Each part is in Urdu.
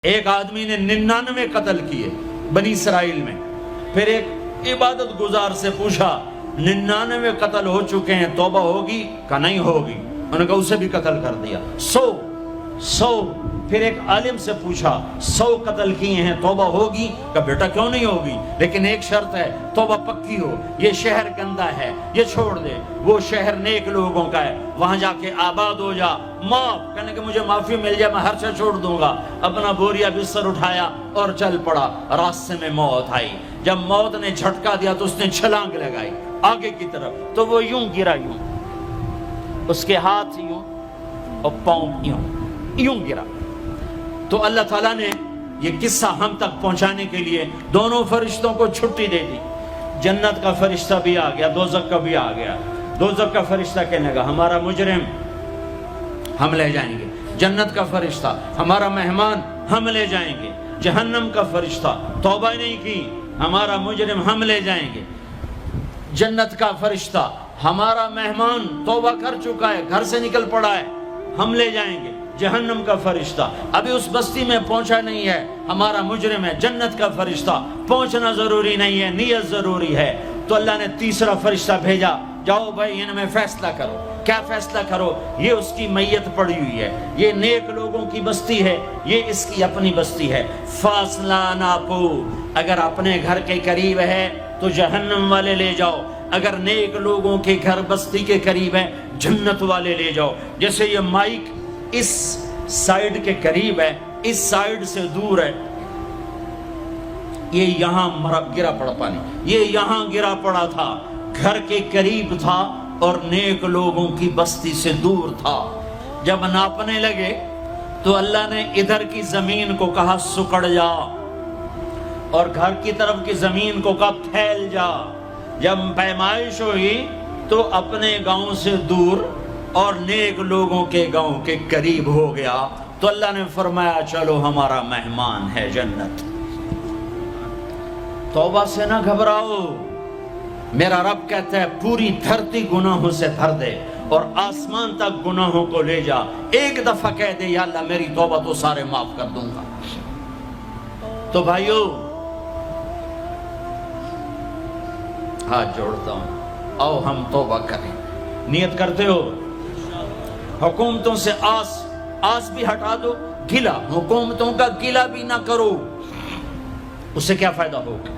ایک آدمی نے 99 قتل کیے بنی اسرائیل میں. پھر ایک عبادت گزار سے پوچھا 99 قتل ہو چکے ہیں توبہ ہوگی؟ کہا نہیں ہوگی. انہوں نے کہا اسے بھی قتل کر دیا. 100. پھر ایک عالم سے پوچھا 100 قتل کیے ہیں توبہ ہوگی؟ کہا بیٹا کیوں نہیں ہوگی، لیکن ایک شرط ہے توبہ پکی ہو. یہ شہر گندا ہے یہ چھوڑ دے، وہ شہر نیک لوگوں کا ہے وہاں جا کے آباد ہو جا. معاف کہنے کہ مجھے معافی مل جائے میں ہر شے چھوڑ دوں گا. اپنا بوریا بستر اٹھایا اور چل پڑا. راستے میں موت آئی. جب موت نے جھٹکا دیا تو اس نے چھلانگ لگائی آگے کی طرف، تو وہ یوں گرا، یوں اس کے ہاتھ یوں اور پاؤں یوں گرا. تو اللہ تعالیٰ نے یہ قصہ ہم تک پہنچانے کے لیے دونوں فرشتوں کو چھٹی دے دی. جنت کا فرشتہ بھی آ گیا، دوزخ کا بھی آ گیا. دوزخ کا فرشتہ کہنے لگا ہمارا مجرم ہم لے جائیں گے. جنت کا فرشتہ ہمارا مہمان ہم لے جائیں گے. جہنم کا فرشتہ توبہ نہیں کی ہمارا مجرم ہم لے جائیں گے. جنت کا فرشتہ ہمارا مہمان توبہ کر چکا ہے گھر سے نکل پڑا ہے ہم لے جائیں گے. جہنم کا فرشتہ ابھی اس بستی میں پہنچا نہیں ہے ہمارا مجرم ہے. جنت کا فرشتہ پہنچنا ضروری نہیں ہے نیت ضروری ہے. تو اللہ نے تیسرا فرشتہ بھیجا، جاؤ بھائی ان میں فیصلہ کرو. کیا فیصلہ کرو؟ یہ اس کی میت پڑی ہوئی ہے، یہ نیک لوگوں کی بستی ہے، یہ اس کی اپنی بستی ہے. فاصلہ ناپو، اگر اپنے گھر کے قریب ہے تو جہنم والے لے جاؤ، اگر نیک لوگوں کے گھر بستی کے قریب ہے جنت والے لے جاؤ. جیسے یہ مائک اس سائیڈ کے قریب ہے اس سائیڈ سے دور ہے، یہ یہاں گرا پڑا پانی، یہ یہاں گرا پڑا تھا، گھر کے قریب تھا اور نیک لوگوں کی بستی سے دور تھا. جب ناپنے لگے تو اللہ نے ادھر کی زمین کو کہا سکڑ جا اور گھر کی طرف کی زمین کو کہا پھیل جا. جب پیمائش ہوئی تو اپنے گاؤں سے دور اور نیک لوگوں کے گاؤں کے قریب ہو گیا. تو اللہ نے فرمایا چلو ہمارا مہمان ہے جنت. توبہ سے نہ گھبراؤ، میرا رب کہتا ہے پوری دھرتی گناہوں سے بھر دے اور آسمان تک گناہوں کو لے جا. ایک دفعہ کہہ دے یا اللہ میری توبہ تو سارے معاف کر دوں گا. تو بھائیو ہاتھ جوڑتا ہوں، آؤ ہم توبہ کریں. نیت کرتے ہو؟ حکومتوں سے آس بھی ہٹا دو، گلا حکومتوں کا گلا بھی نہ کرو. اس سے کیا فائدہ ہوگا؟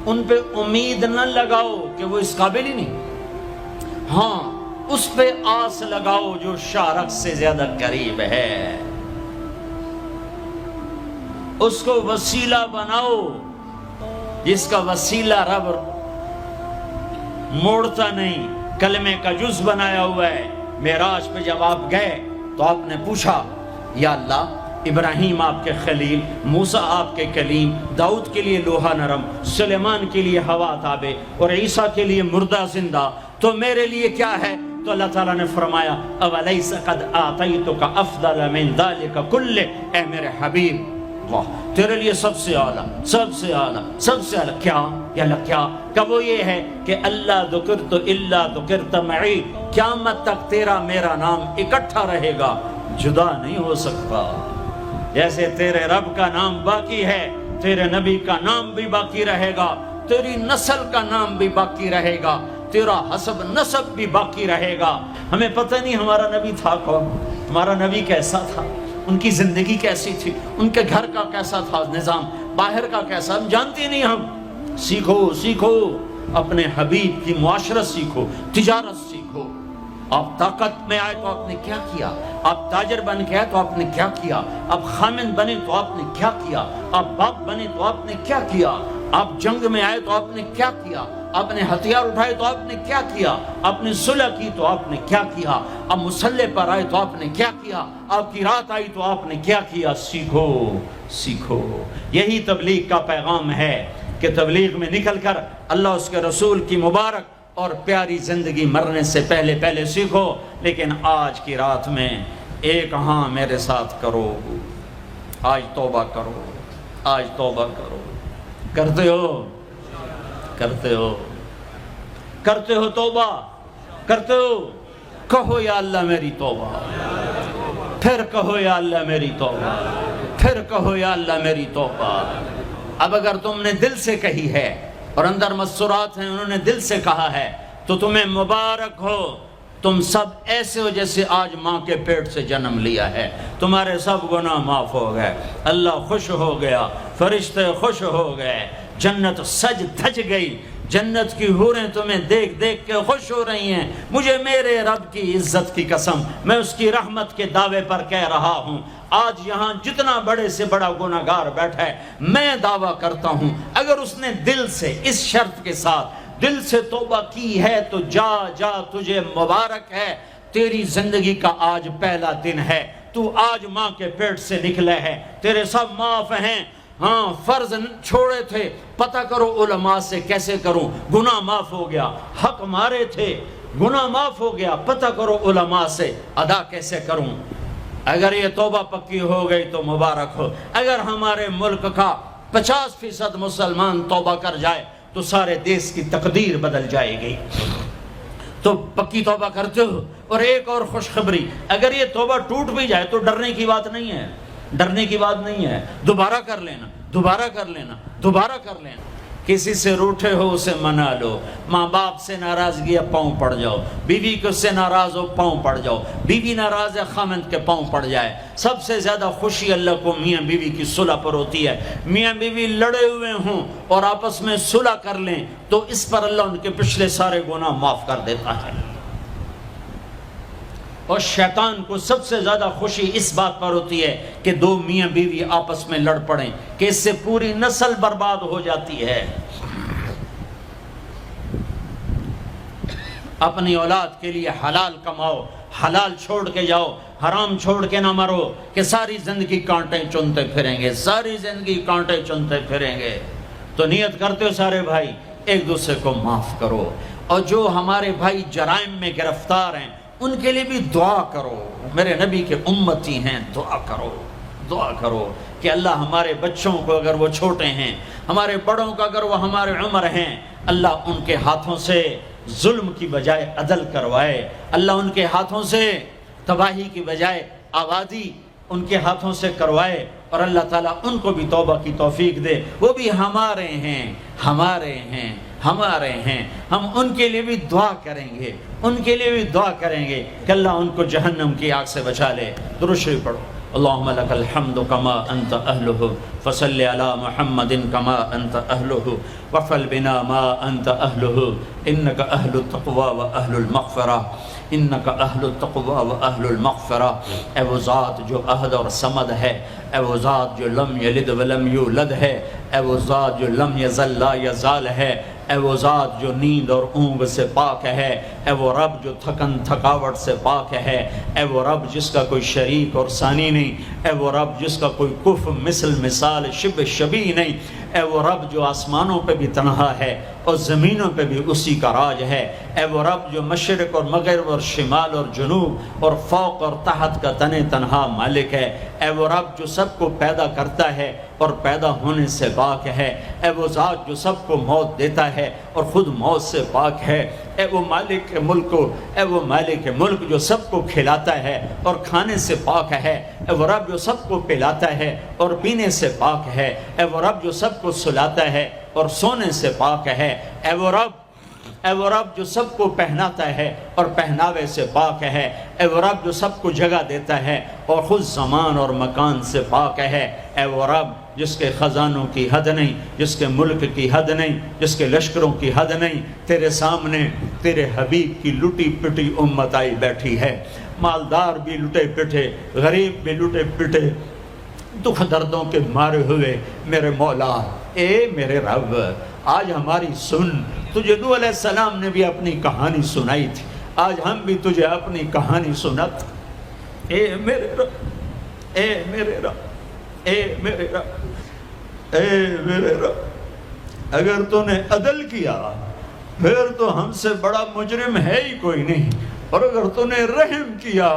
ان پہ امید نہ لگاؤ کہ وہ اس قابل ہی نہیں. ہاں اس پہ آس لگاؤ جو شارک سے زیادہ قریب ہے، اس کو وسیلہ بناؤ جس کا وسیلہ رب موڑتا نہیں، کلمے کا جز بنایا ہوا ہے. معراج پہ جب آپ گئے تو آپ نے پوچھا یا اللہ ابراہیم آپ کے خلیل، موسیٰ آپ کے کلیم، داؤد کے لیے لوہا نرم، سلیمان کے لیے ہوا تابع اور عیسیٰ کے لیے مردہ زندہ، تو میرے لیے کیا ہے؟ تو اللہ تعالیٰ نے فرمایا اولیس قد آتیتک افضل من ذلک کلہ، اے میرے حبیب واہ تیرے لیے سب سے اعلیٰ سب سے اعلیٰ سب سے اعلیٰ کیا یا اللہ کیا؟ کہ وہ یہ ہے کہ اللہ ذکرت الا ذکرت معی، قیامت تک تیرا میرا نام اکٹھا رہے گا، جدا نہیں ہو سکتا. جیسے تیرے رب کا نام باقی ہے تیرے نبی کا نام بھی باقی رہے گا، تیری نسل کا نام بھی باقی رہے گا، تیرا حسب نسب بھی باقی رہے گا. ہمیں پتہ نہیں ہمارا نبی تھا کون، ہمارا نبی کیسا تھا، ان کی زندگی کیسی تھی، ان کے گھر کا کیسا تھا نظام، باہر کا کیسا، ہم جانتے نہیں. ہم سیکھو اپنے حبیب کی معاشرت سیکھو، تجارت سیکھو. آپ طاقت میں آئے تو آپ نے کیا کیا، آپ تاجر بن کے آئے تو آپ نے کیا کیا، آپ خامن بنے تو آپ نے کیا کیا، آپ باپ بنے تو آپ نے کیا کیا، آپ جنگ میں آئے تو آپ نے کیا کیا، آپ نے ہتھیار اٹھائے تو آپ نے کیا کیا، آپ نے صلح کی تو آپ نے کیا کیا، آپ مسلح پر آئے تو آپ نے کیا کیا، آپ کی رات آئی تو آپ نے کیا کیا. سیکھو. یہی تبلیغ کا پیغام ہے کہ تبلیغ میں نکل کر اللہ اس کے رسول کی مبارک اور پیاری زندگی مرنے سے پہلے سیکھو. لیکن آج کی رات میں ایک ہاں میرے ساتھ کرو، آج توبہ کرو، آج توبہ کرو. کرتے ہو توبہ کرتے ہو؟ کہو یا اللہ میری توبہ، پھر کہو یا اللہ میری توبہ، پھر کہو یا اللہ میری توبہ۔ اب اگر تم نے دل سے کہی ہے اور اندر مسرات ہیں، انہوں نے دل سے کہا ہے، تو تمہیں مبارک ہو، تم سب ایسے ہو جیسے آج ماں کے پیٹ سے جنم لیا ہے، تمہارے سب گناہ معاف ہو گئے، اللہ خوش ہو گیا، فرشتے خوش ہو گئے، جنت سج دھج گئی، جنت کی حوریں تمہیں دیکھ دیکھ کے خوش ہو رہی ہیں۔ مجھے میرے رب کی عزت کی قسم، میں اس کی رحمت کے دعوے پر کہہ رہا ہوں، آج یہاں جتنا بڑے سے بڑا گناہگار بیٹھا ہے، میں دعویٰ کرتا ہوں اگر اس نے دل سے اس شرط کے ساتھ دل سے توبہ کی ہے تو جا جا، تجھے مبارک ہے، تیری زندگی کا آج پہلا دن ہے، تو آج ماں کے پیٹ سے نکلے ہے، تیرے سب معاف ہیں۔ ہاں فرض چھوڑے تھے، پتہ کرو علماء سے کیسے کروں، گناہ معاف ہو گیا، حق مارے تھے، گناہ معاف ہو گیا، پتہ کرو علماء سے ادا کیسے کروں۔ اگر یہ توبہ پکی ہو گئی تو مبارک ہو۔ اگر ہمارے ملک کا 50% مسلمان توبہ کر جائے تو سارے دیش کی تقدیر بدل جائے گی۔ تو پکی توبہ کرتے ہو۔ اور ایک اور خوشخبری، اگر یہ توبہ ٹوٹ بھی جائے تو ڈرنے کی بات نہیں ہے، ڈرنے کی بات نہیں ہے، دوبارہ کر لینا، دوبارہ کر لینا، دوبارہ کر لینا۔ کسی سے روٹھے ہو اسے منا لو، ماں باپ سے ناراضگی ہے پاؤں پڑ جاؤ، بیوی کو سے ناراض ہو پاؤں پڑ جاؤ، بیوی ناراض ہے خامند کے پاؤں پڑ جائے۔ سب سے زیادہ خوشی اللہ کو میاں بیوی کی صلح پر ہوتی ہے۔ میاں بیوی لڑے ہوئے ہوں اور آپس میں صلح کر لیں تو اس پر اللہ ان کے پچھلے سارے گناہ معاف کر دیتا ہے۔ اور شیطان کو سب سے زیادہ خوشی اس بات پر ہوتی ہے کہ دو میاں بیوی آپس میں لڑ پڑیں، کہ اس سے پوری نسل برباد ہو جاتی ہے۔ اپنی اولاد کے لیے حلال کماؤ، حلال چھوڑ کے جاؤ، حرام چھوڑ کے نہ مرو کہ ساری زندگی کانٹے چنتے پھریں گے، ساری زندگی کانٹے چنتے پھریں گے۔ تو نیت کرتے ہو سارے بھائی ایک دوسرے کو معاف کرو، اور جو ہمارے بھائی جرائم میں گرفتار ہیں ان کے لیے بھی دعا کرو، میرے نبی کے امتی ہیں، دعا کرو، دعا کرو کہ اللہ ہمارے بچوں کو اگر وہ چھوٹے ہیں، ہمارے بڑوں کو اگر وہ ہمارے عمر ہیں، اللہ ان کے ہاتھوں سے ظلم کی بجائے عدل کروائے، اللہ ان کے ہاتھوں سے تباہی کی بجائے آبادی ان کے ہاتھوں سے کروائے، اور اللہ تعالیٰ ان کو بھی توبہ کی توفیق دے۔ وہ بھی ہمارے ہیں، ہمارے ہیں، ہمارے ہیں، ہم ان کے لیے بھی دعا کریں گے، ان کے لیے بھی دعا کریں گے کہ اللہ ان کو جہنم کی آگ سے بچا لے۔ درود شریف پڑھو۔ اللہم لک الحمد کما انت اہلہ فصل علی محمد کما انت اہلہ وفعل بنا ما انت اہلہ انک اہل التقوی و اہل المغفرہ، انک اہل التقوی و اہل المغفرہ۔ اے وہ ذات جو احد اور صمد ہے، اے وہ ذات جو لم یلد ولم یولد ہے، اے وہ ذات جو لم یزل لا یزال ہے، اے وہ ذات جو نیند اور اونگ سے پاک ہے، اے وہ رب جو تھکن تھکاوٹ سے پاک ہے، اے وہ رب جس کا کوئی شریک اور ثانی نہیں، اے وہ رب جس کا کوئی کف مثل مثال شبہ شبیہ نہیں، اے وہ رب جو آسمانوں پہ بھی تنہا ہے اور زمینوں پہ بھی اسی کا راج ہے، اے وہ رب جو مشرق اور مغرب اور شمال اور جنوب اور فوق اور تحت کا تنہا مالک ہے، اے وہ رب جو سب کو پیدا کرتا ہے اور پیدا ہونے سے پاک ہے، اے وہ ذات جو سب کو موت دیتا ہے اور خود موت سے پاک ہے، اے وہ مالک ملک، اے وہ مالک ملک جو سب کو کھلاتا ہے اور کھانے سے پاک ہے، اے وہ رب جو سب کو پلاتا ہے اور پینے سے پاک ہے، اے وہ رب جو سب کو سلاتا ہے اور سونے سے پاک ہے، اے وہ رب جو سب کو پہناتا ہے اور پہناوے سے پاک ہے، اے وہ رب جو سب کو جگہ دیتا ہے اور خود زمان اور مکان سے پاک ہے، اے وہ رب جس کے خزانوں کی حد نہیں، جس کے ملک کی حد نہیں، جس کے لشکروں کی حد نہیں، تیرے سامنے تیرے حبیب کی لٹی پٹی امت آئی بیٹھی ہے، مالدار بھی لٹے پٹے، غریب بھی لٹے پٹے، دکھ دردوں کے مارے ہوئے میرے مولا، اے میرے رب آج ہماری سن۔ تجھے نوح علیہ السلام نے بھی اپنی کہانی سنائی تھی، آج ہم بھی تجھے اپنی کہانی سنت۔ اے میرے رب، اے میرے رب، اے میرے رب، اے میرے رب، اگر تو نے عدل کیا پھر تو ہم سے بڑا مجرم ہے ہی کوئی نہیں، اور اگر تو نے رحم کیا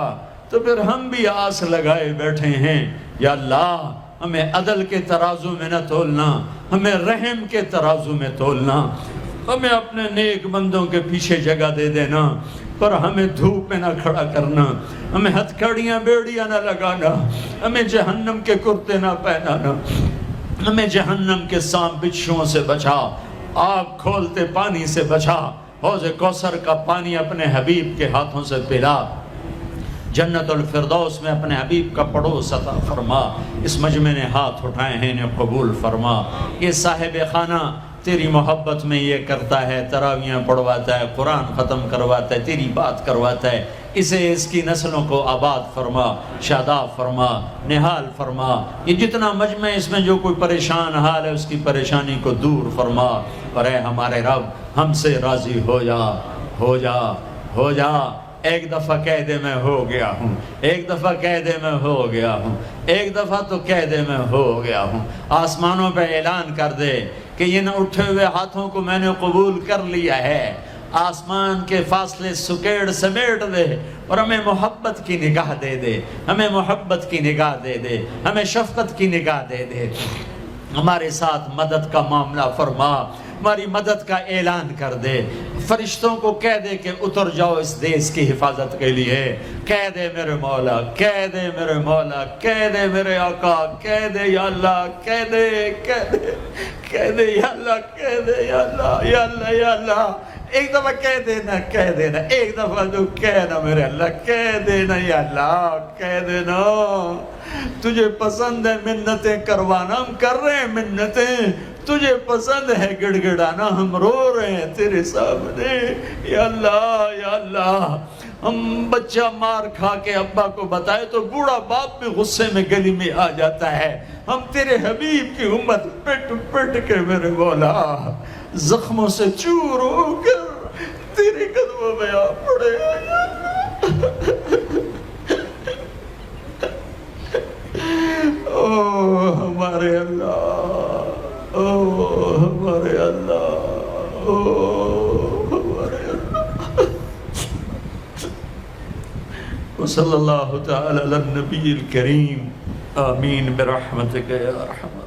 تو پھر ہم بھی آس لگائے بیٹھے ہیں۔ یا اللہ ہمیں عدل کے ترازو میں نہ تولنا، ہمیں رحم کے ترازو میں تولنا، ہمیں اپنے نیک بندوں کے پیچھے جگہ دے دینا۔ پر ہمیں دھوپ میں نہ کھڑا کرنا، ہمیں ہتھکڑیاں بیڑیاں نہ لگانا، ہمیں جہنم کے کرتے نہ پہنانا، ہمیں جہنم کے سانپ بچھوؤں سے بچا، آگ کھولتے پانی سے بچا، حوض کوثر کا پانی اپنے حبیب کے ہاتھوں سے پلا، جنت الفردوس میں اپنے حبیب کا پڑوس عطا فرما، اس مجمع نے ہاتھ اٹھائے ہیں انہیں قبول فرما۔ یہ صاحب خانہ تیری محبت میں یہ کرتا ہے، تراویاں پڑھواتا ہے، قرآن ختم کرواتا ہے، تیری بات کرواتا ہے، اسے اس کی نسلوں کو آباد فرما، شاداب فرما، نحال فرما۔ یہ جتنا مجمع اس میں جو کوئی پریشان حال ہے اس کی پریشانی کو دور فرما، اور اے ہمارے رب ہم سے راضی ہو جا، ہو جا، ہو جا۔ ایک دفعہ کہہ دے میں ہو گیا ہوں، ایک دفعہ کہہ دے میں ہو گیا ہوں، ایک دفعہ تو کہہ دے میں ہو گیا ہوں۔ آسمانوں پہ اعلان کر دے کہ ان اٹھے ہوئے ہاتھوں کو میں نے قبول کر لیا ہے، آسمان کے فاصلے سکیڑ سمیٹ دے اور ہمیں محبت کی نگاہ دے دے، ہمیں محبت کی نگاہ دے دے، ہمیں شفقت کی نگاہ دے دے، ہمارے ساتھ مدد کا معاملہ فرما، ہماری مدد کا اعلان کر دے، فرشتوں کو کہہ دے کہ اتر جاؤ اس دیس کی حفاظت کے لیے، کہہ دے میرے مولا، کہہ دے میرے مولا، کہہ دے میرے آقا، کہہ دے یا اللہ، کہہ دے، کہہ دے، کہہ دے یا اللہ، کہہ دے یا اللہ، یا اللہ، یا اللہ۔ ایک دفعہ کہہ دینا، کہہ دینا، ایک دفعہ تو کہنا میرے اللہ، کہہ دینا یا اللہ، کہہ دینا۔ تجھے پسند ہے منتیں کروانا، ہم کر رہے ہیں منتیں، تجھے پسند ہے گڑ گڑانا، ہم رو رہے ہیں تیرے سامنے، یا اللہ، یا اللہ۔ ہم بچہ مار کھا کے ابا کو بتائے تو بوڑھا باپ بھی غصے میں گلی میں آ جاتا ہے، ہم تیرے حبیب کی امت پٹ پٹ کے میرے مولا زخموں سے چور ہو کر تیرے قدموں میں آ پڑے۔ او ہمارے اللہ، او ہمارے اللہ، او ہمارے اللہ۔ وصلی اللہ تعالی علی النبی الکریم، آمین برحمتک یا ارحم۔